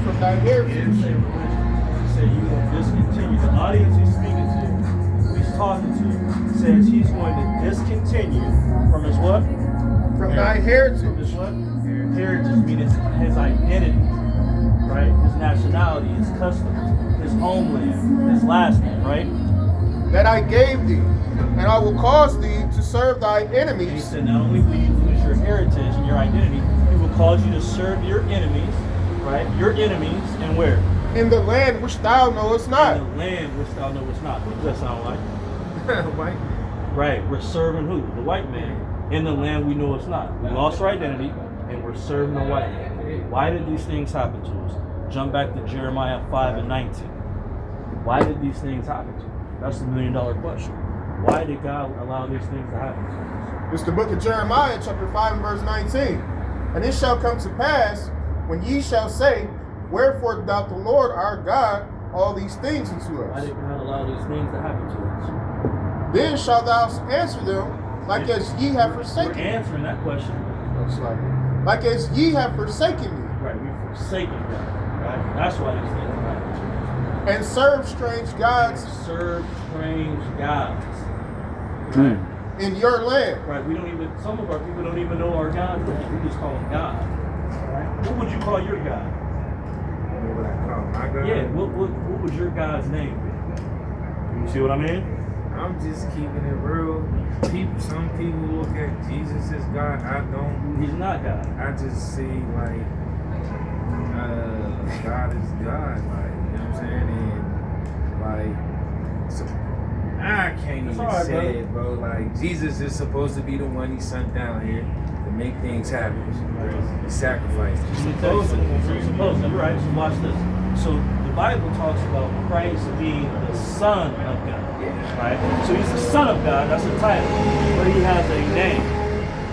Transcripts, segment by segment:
from thy He heritage. didn't say religion. He said you will discontinue. The audience he's speaking to, who he's talking to, says he's going to discontinue from his what? From thy From heritage. his what? Heritage, meaning his identity, right? His nationality, his customs, his homeland, his last name, right? That I gave thee, and I will cause thee to serve thy And he enemies. said not only will you lose your heritage and your identity, he will cause you to serve your enemies, right? Your enemies, and where? In the land which thou knowest not. In the land which thou knowest not. What does that sound like? White. Right, we're serving who? The white man in the land we know it's not. We lost our identity and we're serving the white man. Why did these things happen to us? Jump back to Jeremiah 5:19. Why did these things happen to us? That's the $1 million question. Why did God allow these things to happen to us? It's the book of Jeremiah, chapter 5 and verse 19. And it shall come to pass, when ye shall say, wherefore doth the Lord our God all these things unto Why us? did God allow these things to happen to us? Then shalt thou answer them, like as ye have We're forsaken me. answering that question. Like as ye have forsaken me, Right, we've forsaken God. Right? That's why these things are happening to us. and served strange gods Serve strange gods. in your land. Right, we don't even, some of our people don't even know our God's name. We just call him God. Right? What would you call your God? What would I call my God? Yeah, what would your God's name be? You see what I mean? I'm just keeping it real. Some people look at Jesus as God. I don't. He's not God. I just see like God is God. Like, you know what I'm saying? And like, so, I can't It's even all right, say brother. it, bro. Like, Jesus is supposed to be the one he sent down here to make things happen. He sacrificed. Supposedly, you're right. So watch this. So the Bible talks about Christ being the Son of God. Right? So he's the Son of God, that's the title. But he has a name.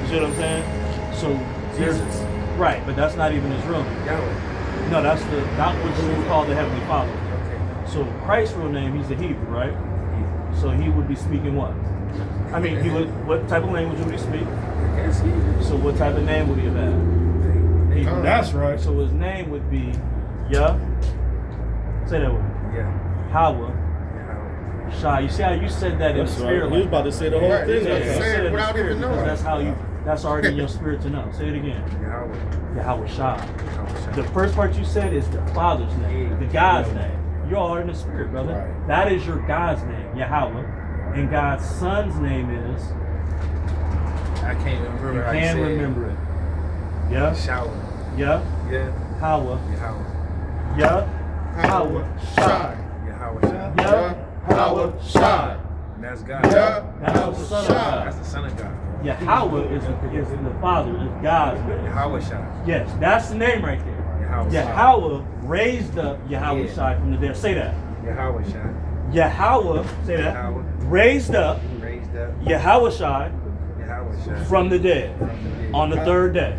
You see what I'm saying? So there's Jesus. right, but that's not even his real name. Yahweh. No, that's not what you would call the Heavenly Father. Okay. So Christ's real name, he's a Hebrew, right? So he would be speaking what? I mean, he would. What type of language would he speak? Yes, he is. So what type of name would he have had? Hebrew. That's right. So his name would be Yah. Say that word. Yeah. Hawa Yahweh. Shai. You see how you said that in the That's spirit? right. He was about to say the whole Right, thing. he was about to you say said it in the without spirit even because knowing. that's how you. That's already in your spirit to know. Say it again. Yahweh. Yahweh Shai. Yahweh. The first part you said is the Father's name, the God's name. You're all in the spirit, brother. Right. That is your God's name, Yahweh. And God's Son's name is, I can't remember you how you can say remember it. Yeah, Shower. yeah, Yeah. Hawa, Yahweh. yeah, Hawa, Shai, Yahweh. Shai. yeah, Hawa, Shai. And that's God. Yeah. That's the Son of That's God. the Son of God. Yahweh is the Father, is God's name. Yahweh Shai. Yes, that's the name right there. Yahweh Shai. Yahweh raised up Yahweh Yeah. Shai from the dead. Say that. Yahweh Shai. Yahweh, say that, Yahweh. raised up Raised up. Yahweh Shai Yahweh Shai. from the dead on the third day.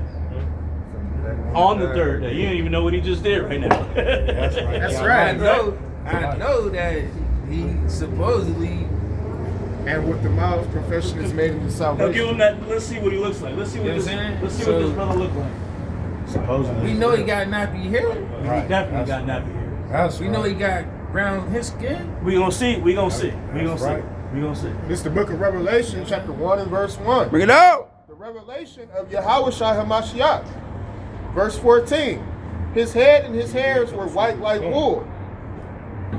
On the third day. You don't even know what he just did right now. That's right. That's Yeah. right. I know that he supposedly. And with the mouth, confession is made into Now give salvation. him that. Let's see what he looks like. Let's see what You know this. what I'm saying? Let's see So- what this brother look like. Supposedly. We know he got nappy hair. Right. He definitely That's- got nappy hair. That's We right. know he got brown his skin. We gonna see. We gonna see. We gonna That's see. right. We gonna see. It's the book of Revelation, chapter 1 and verse 1. Bring it out. The revelation of Yahweh Shai HaMashiach. Verse 14. His head and his hairs were white like wool,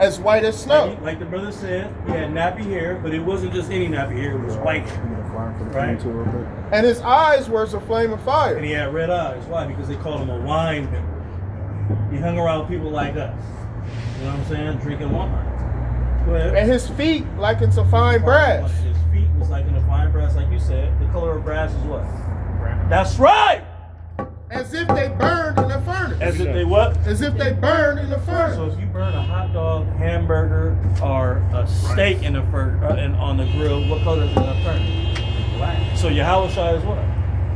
as white as snow. Like the brother said, he had nappy hair, but it wasn't just any nappy hair. It was white. Right. And his eyes were as a flame of And fire. he had red eyes. Why? Because they called him a wine bibber. He hung around people like us. You know what I'm saying? Drinking wine. Go ahead. And his feet like unto fine brass. His feet was like in a fine brass, like you said. The color of brass is what? That's right! As if they burned in a furnace. As if they what? As if they burned in a So furnace. if you burn a hot dog, hamburger, or a steak in a on the grill, what color is it in a furnace? Black. So Yahweh Shai is what?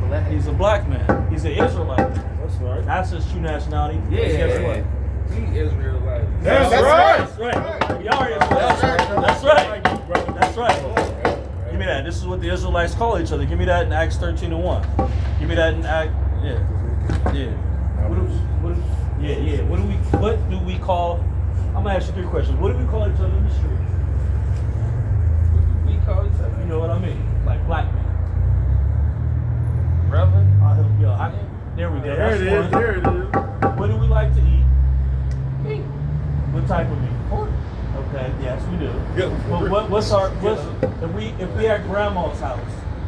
Black. He's a black man. He's an Israelite. That's right. That's his true nationality. Yeah. Guess what? He Israelite. That's That's right. That's right. We are Israelites. That's right. That's right. Give me that. This is what the Israelites call each other. Give me that in Acts 13:1. Give me that in Acts. Yeah. Yeah. Yeah. What do we? call? I'm gonna ask you 3 questions. What do we call each other in the street? We call each other. You know what I mean? Like black men. Brother. I'll help you out. There we go. There That's it is. one. There it is. What do we like to eat? Meat. What type of meat? Pork. Okay, yes we do. Yeah. But what's if we at grandma's house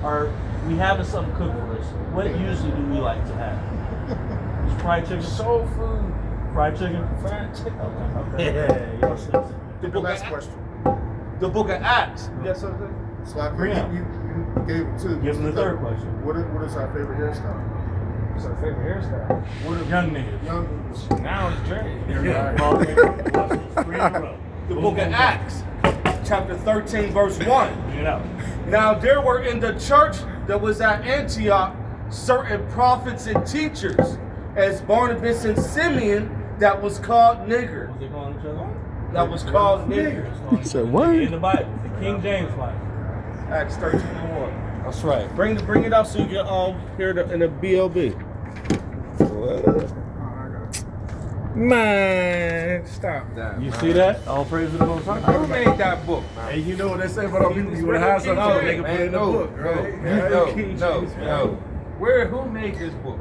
are we having something cooked for us? What usually do we like to have? Is fried chicken? Soul food. Fried chicken? Fried chicken. Okay. Yeah, you know, The The book last of question. The book of Acts. You got something? Slap Bring it. you gave him 2. Give him the third question. What is our favorite hairstyle? What's our favorite hairstyle? What are young niggas? Young. Now it's dread. There we Yeah. go. Three in a row. The book of Acts, chapter 13, verse 1. Bring it out. Now there were in the church that was at Antioch certain prophets and teachers, as Barnabas and Simeon, that was called nigger. What they calling each other? That was called nigger. He said what? In the Bible, the King James Bible. Acts 13:1. That's right. Bring it out so you can hear it in the BLB. Man, stop that. You man. see that? All praise to the Most High. Who made that book, man? And you know what they say about our people? You would have something No, they can put in the no, book, right? No. Who made this book?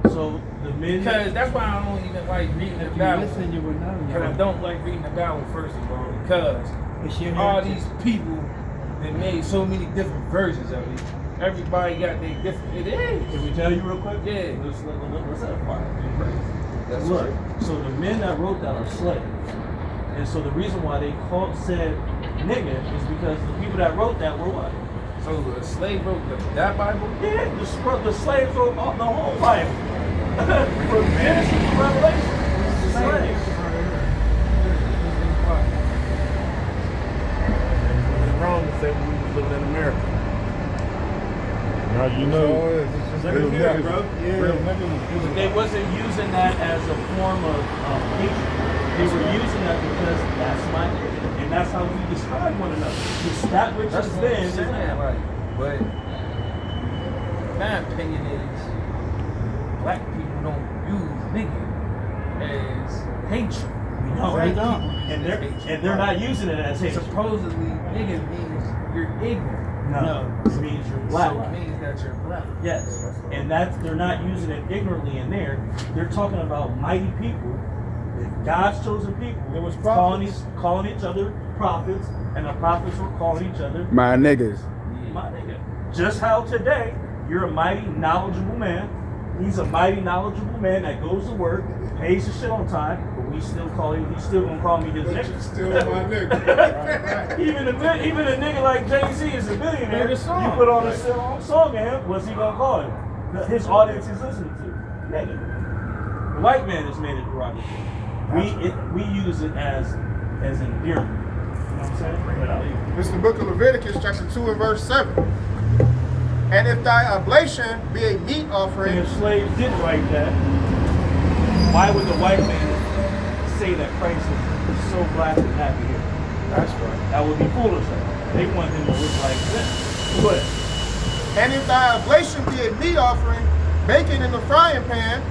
So the men. Because that's why I don't even like reading the Bible. Because I don't like reading the Bible, first of all, because all these people that made so many different versions of it. Everybody got their different. It is. Can we tell you real quick? Yeah. Let's have fun. That's Look, right. so the men that wrote that are slaves. And so the reason why they said nigga is because the people that wrote that were what? So a slave wrote that Bible? Yeah, the slaves wrote the whole Bible. From Genesis to Revelation. The slaves. It's wrong to say we was living in America. Now you know. Real niggas, bro. real niggas. But they wasn't using that as a form of hatred. They were using that because that's my nigga. And that's how we describe one another. It's that which That's is what then I'm is saying, now. right? But my opinion is black people don't use nigga as hatred. No, they don't. And they're not using it as hatred. Supposedly, nigga means you're ignorant. No, it means you're black. So it means that you're black. Yes, and they're not using it ignorantly in there. They're talking about mighty people, God's chosen people. There was calling prophets. each other prophets, and the prophets were calling each other My niggas. my nigga. Just how today you're a mighty knowledgeable man. He's a mighty knowledgeable man that goes to work, pays his shit on time, but we still call him. He's still gonna call me his nigga. Still my nigga. Even a nigga like Jay-Z is a billionaire. Made a song. You put on a song to him, what's he gonna call him? His audience is listening to nigga. The white man has made it derogatory. We use it as endearment. You know what I'm saying? Bring it out. It's the book of Leviticus, chapter 2 and verse 7. And if thy oblation be a meat offering, If slaves did write that, why would the white man say that Christ is so black and happy here? that's right. That would be foolish. They want him to look like this. But And if thy oblation be a meat offering, baking in the frying pan,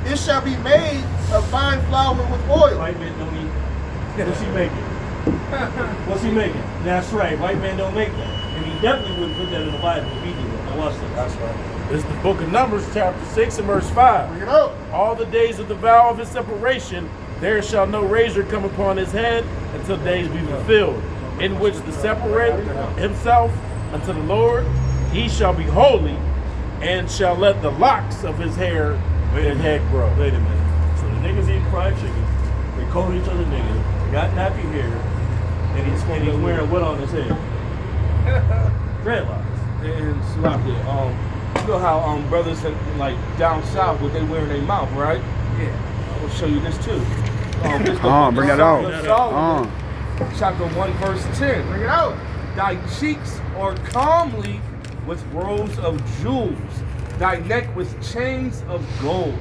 it shall be made of fine flour with oil. white men don't eat. What's he making? What's he making? That's right. White men don't make that. And he definitely wouldn't put that in the Bible if he did it. Now watch this. That's right. It's the book of Numbers, chapter 6 and verse 5. Bring it out. All the days of the vow of his separation, there shall no razor come upon his head until days be fulfilled, in which to separate himself unto the Lord. He shall be holy, and shall let the locks of his hair and head grow. Wait a minute. So the niggas eat fried chicken. They call each other niggas. Got nappy hair. And he's wearing what on his head? Dreadlocks. And Sloppy, you know how brothers in, like down south, what they wear in their mouth, right? Yeah. I will show you this too. This Bring that out. Solomon, chapter 1, verse 10. Bring it out. Thy cheeks are calmly with rows of jewels, thy neck with chains of gold.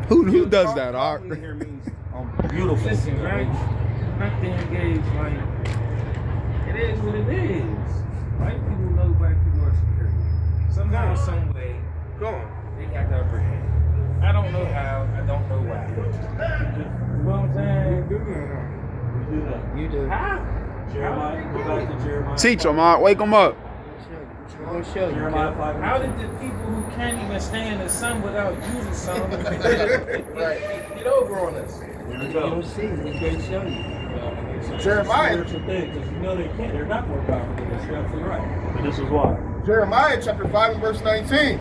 Who does that, Art? Calmly here means beautiful. Listen, right? Not to engage, like, it is what it is. White people know black people are superior. Somehow, some way, Go on. they got the upper hand. I don't know how, I don't know why. You know what I'm saying? do that? You do. Jeremiah, go back to Jeremiah. Teach them, Art. Wake them up. I'm gonna show you. Jeremiah 5. How did the people who can't even stand the sun without using sun get over on us? Here we You go. don't see. We can't show you. It's Jeremiah. a spiritual thing, because you know they can't. They're not more powerful than us. You're absolutely right. But this is why. Jeremiah chapter 5 and verse 19.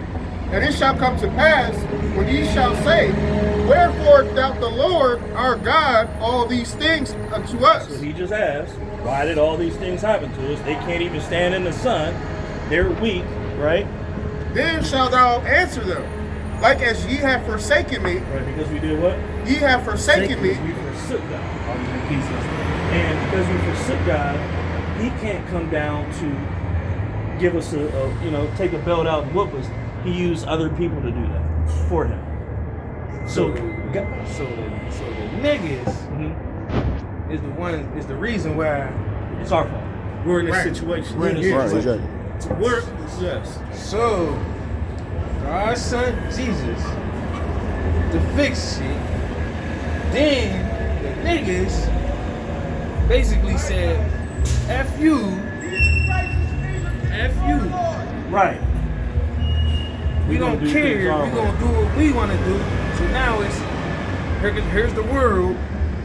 And it shall come to pass when ye shall say, wherefore doth the Lord our God all these things unto us? So he just asked, why did all these things happen to us? They can't even stand in the sun. They're weak, right? Then shalt thou answer them, like as ye have forsaken me, Right, because we did what? ye have forsaken me. We forsook God. And because we forsook God, he can't come down to give us take a belt out and whoop us. He used other people to do that for him. So So the niggas is the reason why it's our fault. We're in this Right. situation. We're in this Right, situation. exactly. We're yes. So, our son Jesus to fix shit, then the niggas basically said, F you, Right. we don't do care, things our we way. gonna do what we wanna do. So now it's, here's the world,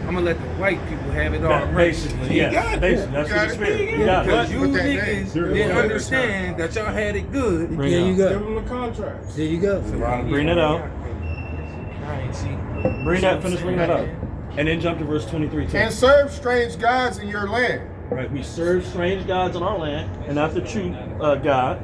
I'm gonna let the white people have it all. Basically, You yeah. got it. Basically, that's got what the it. spirit. You got Because it. you With that niggas name. didn't understand that y'all had it good. Bring it out. Give them the contracts. There you go. Bring it out. I ain't see. Bring that, finish bringing that up. And then jump to verse 23 too. And serve strange gods in your land. Right, we serve strange gods in our land, and not the true God.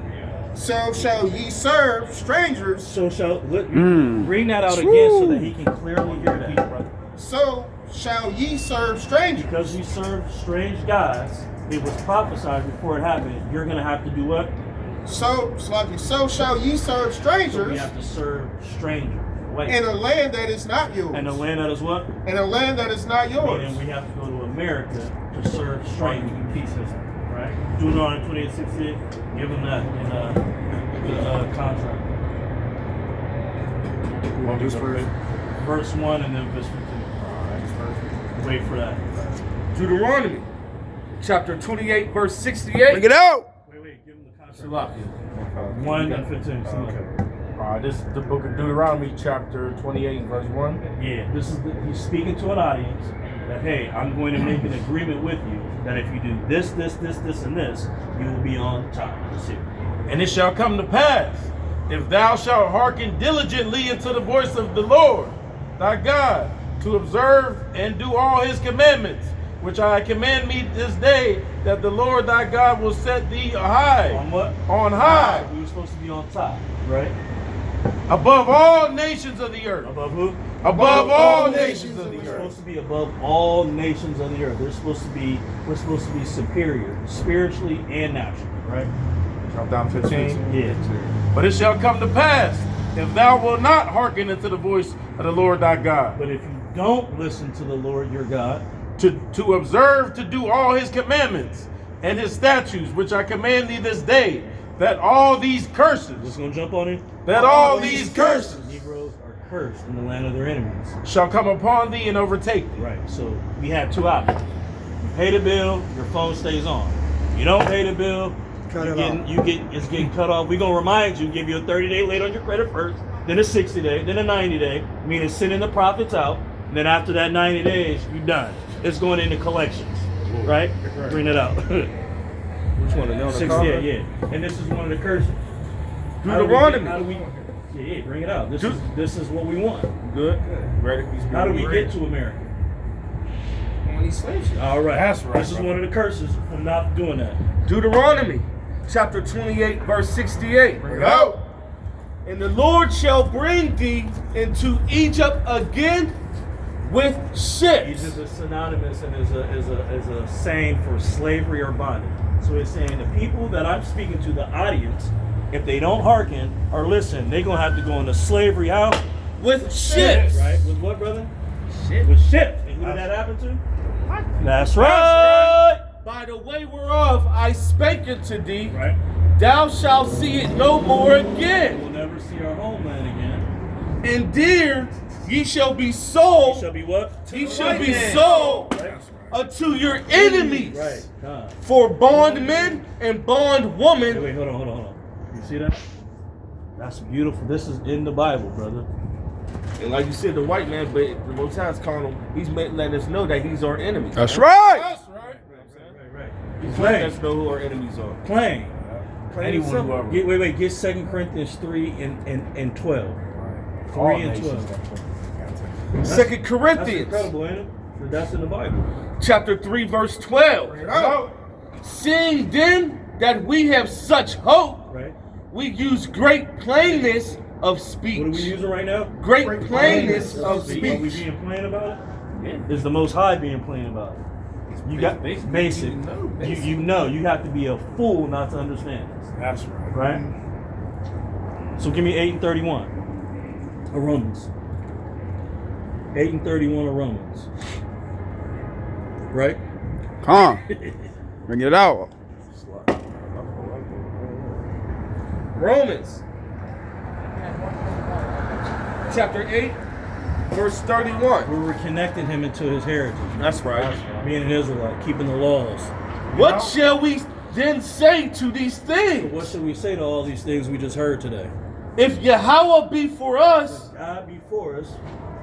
So shall ye serve strangers. So shall bring that out again so that he can clearly hear that. So shall ye serve strangers. Because we serve strange gods, it was prophesied before it happened. You're gonna have to do what? So shall ye serve So strangers we have to serve strangers. Wait. in a land that is not yours. And the land that is what? In a land that is not yours. Meaning we have to go to America to serve strangers in peace system. Right? Deuteronomy 28:68. Give them that in the contract. Verse 1 and then verse 15. Wait for that. Deuteronomy, chapter 28, verse 68. Bring it out. Wait, give them the contract. 1 and 15. This is the book of Deuteronomy, chapter 28, and verse 1. Yeah, this is he's speaking to an audience that, hey, I'm going to make an agreement with you that if you do this, this, this, this, and this, you will be on top. Let's see. And it shall come to pass, if thou shalt hearken diligently unto the voice of the Lord thy God, to observe and do all his commandments, which I command me this day, that the Lord thy God will set thee high. On what? On high. We were supposed to be on top, right? Above all nations of the earth. Above who? Above all nations of We're the earth. supposed to be above all nations of the earth. We're supposed to be superior, spiritually and naturally, right? Drop down 15. Yeah. But it shall come to pass, if thou wilt not hearken unto the voice of the Lord thy God, But if you don't listen to the Lord your God, to observe to do all his commandments and his statutes, which I command thee this day, that all these what's curses, going to jump on you? that all these curses Negroes are cursed in the land of their enemies. shall come upon thee and overtake thee. Right. So we have two options. You pay the bill, your phone stays on. You don't pay the bill, it's getting cut off. We're gonna remind you, give you a 30-day late on your credit first, then a 60-day, then a 90-day, meaning sending the profits out, and then after that 90 days, you're done. It's going into collections. Right? Bring it out. Which one? The 68, yeah. And this is one of the curses. Deuteronomy. How do we yeah, bring it out. This is what we want. Good. How do we get to America? On these slave ships. All right. That's right, This is brother. one of the curses from not doing that. Deuteronomy, chapter 28, verse 68. Go. And the Lord shall bring thee into Egypt again with ships. Egypt is synonymous and is a saying for slavery or bondage. So it's saying the people that I'm speaking to, the audience, if they don't hearken or listen, they're gonna have to go into slavery. How? With ships. Right? With what, brother? Shit. With ships. And who did that happen to? That's right. By the way whereof I spake unto thee, Right. thou shalt see it no more again. We'll never see our homeland again. And dear Ye shall be sold. Shall be what? Ye shall be sold Right. unto your enemies. Right. Huh. For bondmen and bondwomen. Wait, hold on. You see that? That's beautiful. This is in the Bible, brother. And like you said, the white man, but the Most High is calling him. He's letting us know that he's our enemy. That's right. That's right. Right. He's letting us know who our enemies are. Plain. Anyone Simple. whoever. Wait. Get 2 Corinthians 3 and 12. 3 and 12. 2 That's Corinthians incredible, ain't it? That's in the Bible. chapter 3, verse 12. Seeing then that we have such hope, Right? we use great plainness of speech. What are we using right now? Great plainness of Are we speech. being plain about it? Is the Most High being plain about it? You got basic. You know. You have to be a fool not to understand this. That's right. Right? So give me 8 and 31 of Romans. 8 and 31 of Romans. Right? Come on. Bring it out. Romans chapter 8, verse 31. We were connecting him into his heritage. That's right. Being an Israelite, keeping the laws. What shall we then say to these So things? what should we say to all these things we just heard today? If Yahweh be for us, God be for us.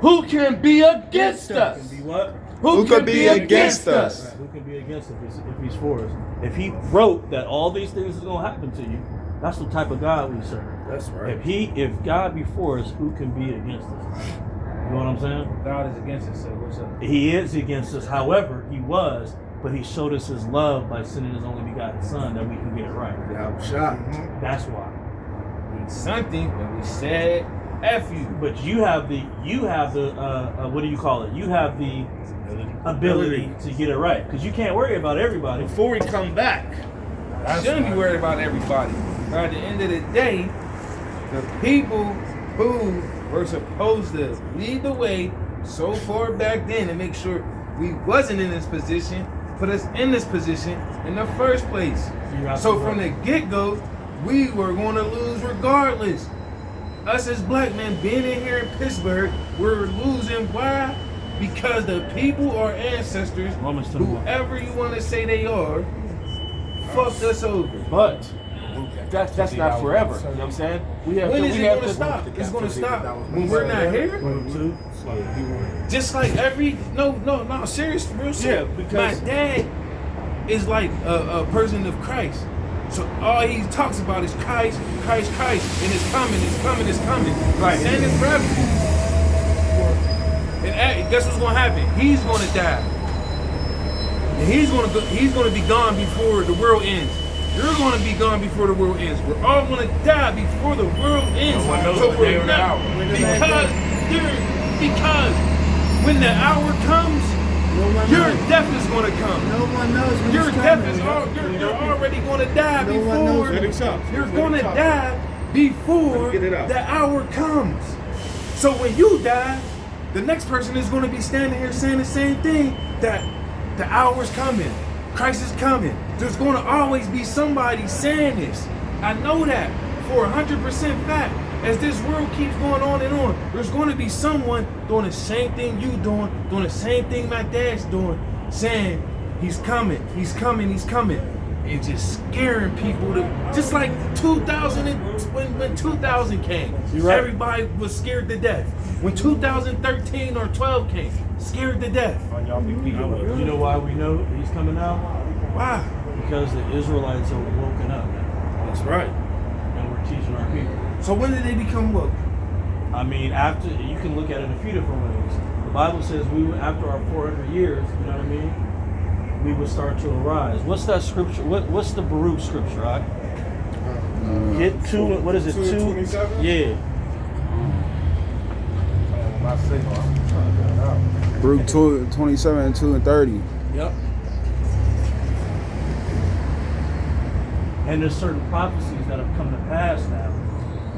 who can be against Can us? be what? Who could be against us? Right, who can be against us if he's for us? If he wrote that all these things is going to happen to you, that's the type of God we serve. That's right. If God be for us, who can be against us? You know what I'm saying? God is against us, so what's up? He is against us. However, he was, but he showed us his love by sending his only begotten son that we can get it right. That's why. It's something when we said F you. But you have the what do you call it? You have the ability to get it right because you can't worry about everybody. Before we come back, Shouldn't be worried about everybody. But at the end of the day, the people who were supposed to lead the way so far back then and make sure we wasn't in this position, put us in this position in the first place. So from the get-go, we were going to lose regardless. Us as black men being in here in Pittsburgh, we're losing. Why? Because the people, our ancestors, Romans 21. whoever you want to say they are, fucked us over. but that's not forever. You know what I'm saying? We have When to. is We it have going to to stop? It's going to stop when we're not here. Just like every no, serious, real serious. Yeah, because- my dad is like a person of Christ. So all he talks about is Christ, and it's coming. Right. Saying it's forever. And guess what's gonna happen? He's gonna die. And he's gonna be gone before the world ends. You're gonna be gone before the world ends. We're all gonna die before the world ends. No one knows So the we're day or the not- hour. because when the hour comes, your death is gonna come. No one knows when Your it's death coming. is you're already gonna die No one knows before when it's coming. you're gonna die before Get it out. the hour comes. So when you die, the next person is gonna be standing here saying the same thing, that the hour's coming, Christ is coming. There's gonna always be somebody saying this. I know that for 100% fact. As this world keeps going on and on, there's going to be someone doing the same thing you doing the same thing my dad's doing, saying he's coming, and just scaring people to, just like 2000 when 2000 came, You're right. everybody was scared to death. When 2013 or 12 came, scared to death. You know why we know he's coming out? Why? Because the Israelites are woken up That's right. and we're teaching our people. So when did they become woke? I mean, after you can look at it in a few different ways. The Bible says after our 400 years, you know what I mean, we would start to arise. What's that scripture? What's the Baruch scripture? Right? Get two. What is it? 2:27? Yeah. Baruch 27, 2 and 30. Yep. And there's certain prophecies that have come to pass now.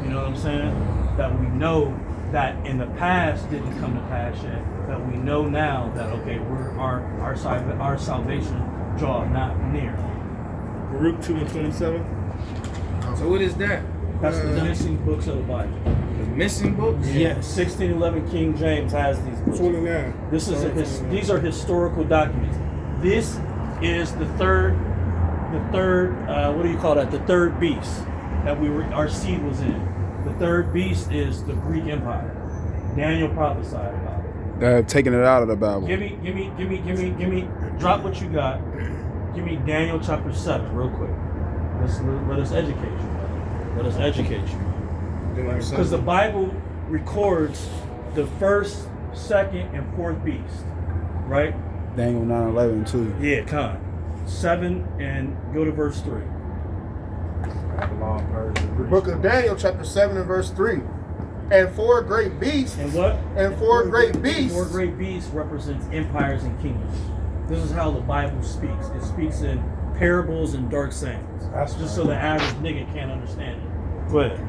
You know what I'm saying? That we know that in the past didn't come to pass yet. That we know now that okay, our salvation draw not near. Baruch 2:27. So what is that? That's the missing books of the Bible. missing books? Yeah, 1611 King James has these books. 29. These are historical documents. This is the third, what do you call that? The third beast that our seed was in. The third beast is the Greek Empire. Daniel prophesied about it. They're taking it out of the Bible. Give me, drop what you got. Give me Daniel chapter 7 real quick. Let us educate you, brother. Let us educate you. Because the Bible records the first, second, and fourth beast, right? Daniel 9:11 too. Yeah, con. 7 and go to verse 3. The book of Daniel, chapter 7 and verse 3. And four great beasts. And what? And four great beasts. Four great beasts represents empires and kingdoms. This is how the Bible speaks. It speaks in parables and dark sayings. That's just so the average nigga can't understand it. Go ahead.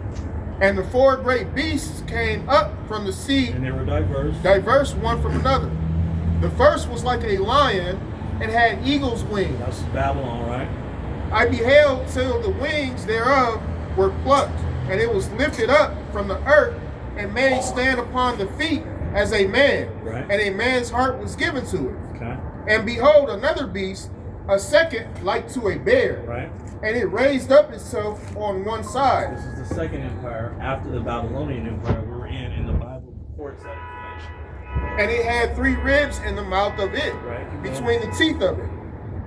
And the four great beasts came up from the sea, And they were diverse. diverse one from another. The first was like a lion and had eagle's wings. That's Babylon, right? I beheld till the wings thereof were plucked, and it was lifted up from the earth, and made stand upon the feet as a man. Right. And a man's heart was given to it. Okay. And behold, another beast, a second like to a bear. Right. And it raised up itself on one side. This is the second empire after the Babylonian Empire we're in the Bible reports that information. And it had 3 ribs in the mouth of it, Right. between the teeth of it.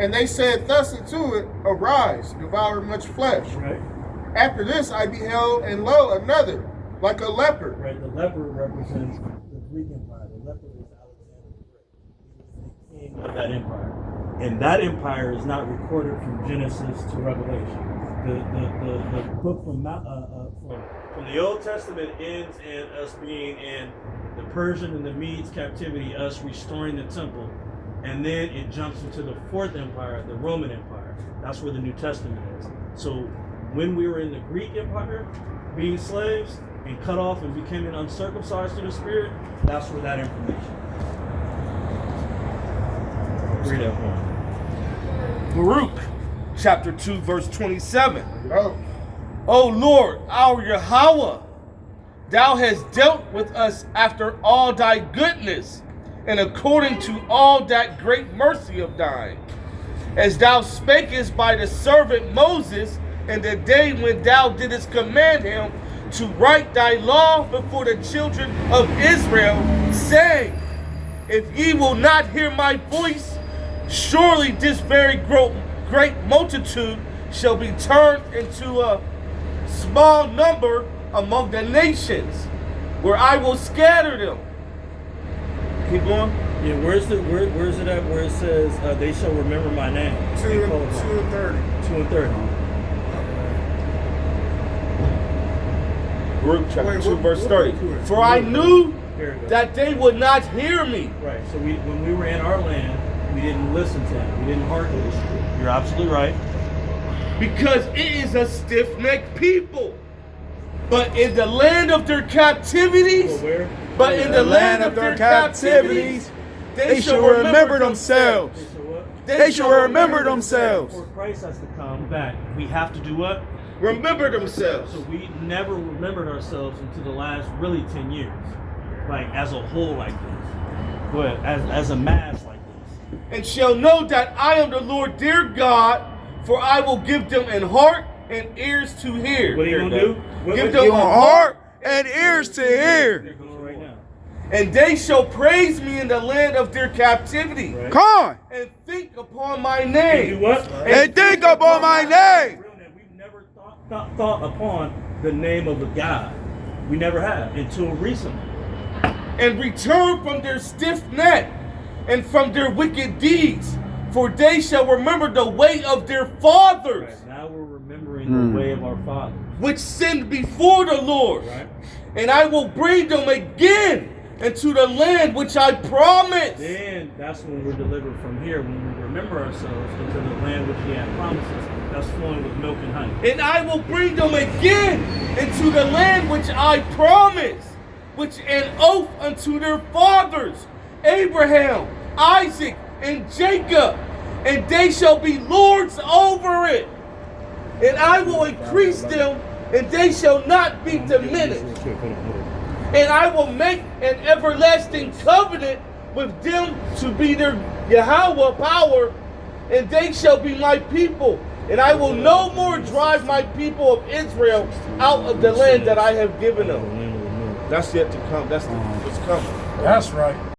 And they said thus unto it, Arise, devour much flesh. Right. After this I beheld, and lo, another, like a leopard. Right. The leopard represents the Greek Empire. The leopard is Alexander the Great. He was the king of that empire. And that empire is not recorded from Genesis to Revelation. The book from the Old Testament ends in us being in the Persian and the Medes captivity, us restoring the temple, and then it jumps into the fourth empire, the Roman Empire. That's where the New Testament is. So when we were in the Greek Empire, being slaves and cut off and becoming uncircumcised to the Spirit, that's where that information is. Read that point. Baruch, chapter 2, verse 27. Oh, O Lord, our Yahweh, thou hast dealt with us after all thy goodness, and according to all that great mercy of thine, as thou spakest by the servant Moses in the day when thou didst command him to write thy law before the children of Israel, saying, If ye will not hear my voice, surely this very great multitude shall be turned into a small number among the nations, where I will scatter them. Keep going. Yeah, where's it at where it says they shall remember my name? 2 and 30. 2 and 30. Baruch chapter Wait, 2, what- verse what 30. book you in? For I knew Here it goes. that they would not hear me. Right. So when we were in our land, we didn't listen to him. We didn't hearken. You're absolutely right. Because it is a stiff-necked people. But in the land of their captivities, Well, where? but in the land of their captivities, they shall remember themselves. So what? They shall remember themselves. Before Christ has to come back, we have to do what? Remember themselves. So we never remembered ourselves until the last really 10 years. Like as a whole like this. Go ahead. As a mass like this. And shall know that I am the Lord their God, for I will give them an heart and ears to hear. What are you going to do? Give them Give a them heart, and ears to They're hear. going right now. and they shall praise me in the land of their captivity, Right. Come on. and think upon my And do name. what? And think upon my name. We've never thought upon the name of the God. We never have until recently. And return from their stiff neck and from their wicked deeds, for they shall remember the way of their fathers, Right. Now we're remembering the way of our fathers. which sinned before the Lord. Right. And I will bring them again into the land which I promised. Then that's when we're delivered from here, when we remember ourselves into the land which He had promised us. That's flowing with milk and honey. And I will bring them again into the land which I promised, which an oath unto their fathers, Abraham, Isaac, and Jacob, and they shall be lords over it. And I will increase them, and they shall not be diminished. Hold on. And I will make an everlasting covenant with them to be their Yahweh power, and they shall be my people. And I will no more drive my people of Israel out of the land that I have given them. That's yet to come. That's what's coming. That's right.